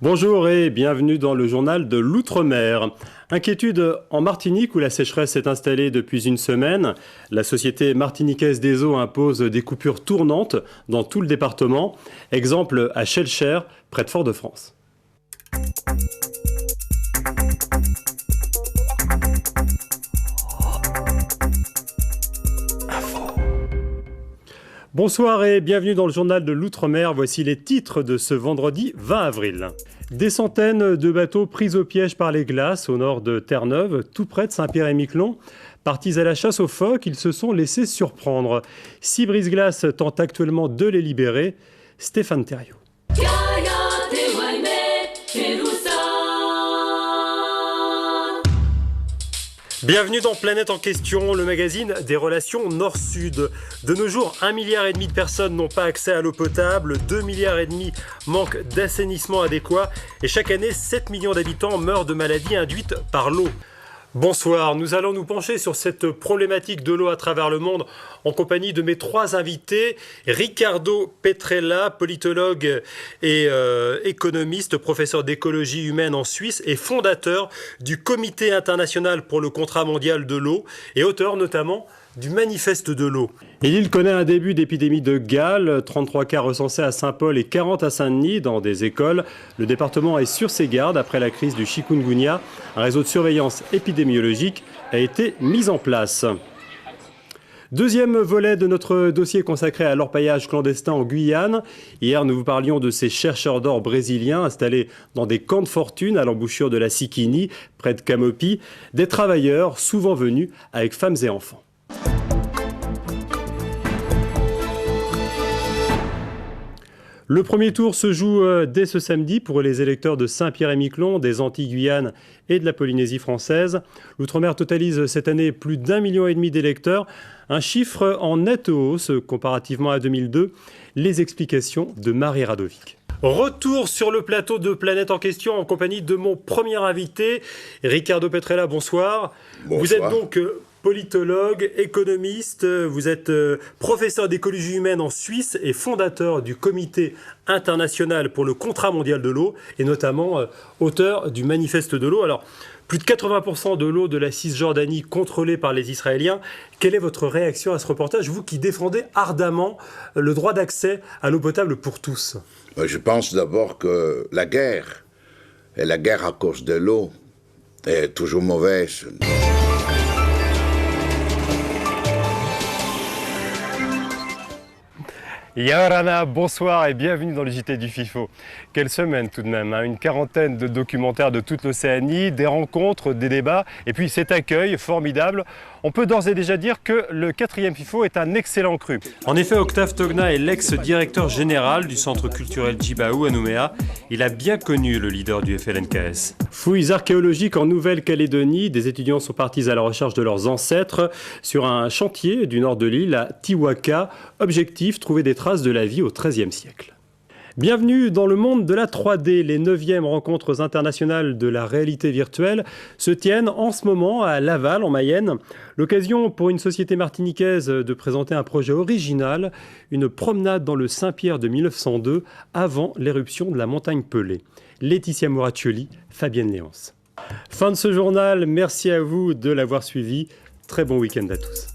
Bonjour et bienvenue dans le journal de l'Outre-mer. Inquiétude en Martinique où la sécheresse s'est installée depuis une semaine. La société martiniquaise des eaux impose des coupures tournantes dans tout le département. Exemple à Schellcher, près de Fort-de-France. Bonsoir et bienvenue dans le journal de l'Outre-mer. Voici les titres de ce vendredi 20 avril. Des centaines de bateaux pris au piège par les glaces au nord de Terre-Neuve, tout près de Saint-Pierre-et-Miquelon. Partis à la chasse aux phoques, ils se sont laissés surprendre. 6 brise-glaces tentent actuellement de les libérer. Stéphane Thériault. Bienvenue dans Planète en question, le magazine des relations Nord-Sud. De nos jours, 1,5 milliard de personnes n'ont pas accès à l'eau potable, 2,5 milliards manquent d'assainissement adéquat et chaque année, 7 millions d'habitants meurent de maladies induites par l'eau. Bonsoir, nous allons nous pencher sur cette problématique de l'eau à travers le monde en compagnie de mes 3 invités. Riccardo Petrella, politologue et économiste, professeur d'écologie humaine en Suisse et fondateur du Comité international pour le contrat mondial de l'eau et auteur notamment du manifeste de l'eau. Et l'île connaît un début d'épidémie de gale, 33 cas recensés à Saint-Paul et 40 à Saint-Denis dans des écoles. Le département est sur ses gardes après la crise du chikungunya. Un réseau de surveillance épidémiologique a été mis en place. Deuxième volet de notre dossier consacré à l'orpaillage clandestin en Guyane. Hier, nous vous parlions de ces chercheurs d'or brésiliens installés dans des camps de fortune à l'embouchure de la Sikini, près de Camopi. Des travailleurs souvent venus avec femmes et enfants. Le premier tour se joue dès ce samedi pour les électeurs de Saint-Pierre-et-Miquelon, des Antilles-Guyane et de la Polynésie française. L'Outre-mer totalise cette année plus d'1,5 million d'électeurs, un chiffre en nette hausse comparativement à 2002. Les explications de Marie Radovic. Retour sur le plateau de Planète en question en compagnie de mon premier invité, Riccardo Petrella, bonsoir. Bonsoir. Vous êtes donc politologue, économiste, vous êtes professeur d'écologie humaine en Suisse et fondateur du Comité international pour le contrat mondial de l'eau et notamment auteur du manifeste de l'eau. Alors, plus de 80% de l'eau de la Cisjordanie contrôlée par les Israéliens. Quelle est votre réaction à ce reportage, vous qui défendez ardemment le droit d'accès à l'eau potable pour tous? Je pense d'abord que la guerre, et la guerre à cause de l'eau, est toujours mauvaise. Yorana, bonsoir et bienvenue dans le JT du FIFO. Quelle semaine tout de même, hein, une quarantaine de documentaires de toute l'Océanie, des rencontres, des débats et puis cet accueil formidable. On peut d'ores et déjà dire que le 4e FIFO est un excellent cru. En effet, Octave Togna est l'ex-directeur général du centre culturel Djibaou à Nouméa. Il a bien connu le leader du FLNKS. Fouilles archéologiques en Nouvelle-Calédonie, des étudiants sont partis à la recherche de leurs ancêtres sur un chantier du nord de l'île à Tiwaka. Objectif, trouver des traces de la vie au XIIIe siècle. Bienvenue dans le monde de la 3D. Les 9e rencontres internationales de la réalité virtuelle se tiennent en ce moment à Laval, en Mayenne. L'occasion pour une société martiniquaise de présenter un projet original, une promenade dans le Saint-Pierre de 1902, avant l'éruption de la montagne Pelée. Laetitia Moraccioli, Fabienne Léance. Fin de ce journal, merci à vous de l'avoir suivi. Très bon week-end à tous.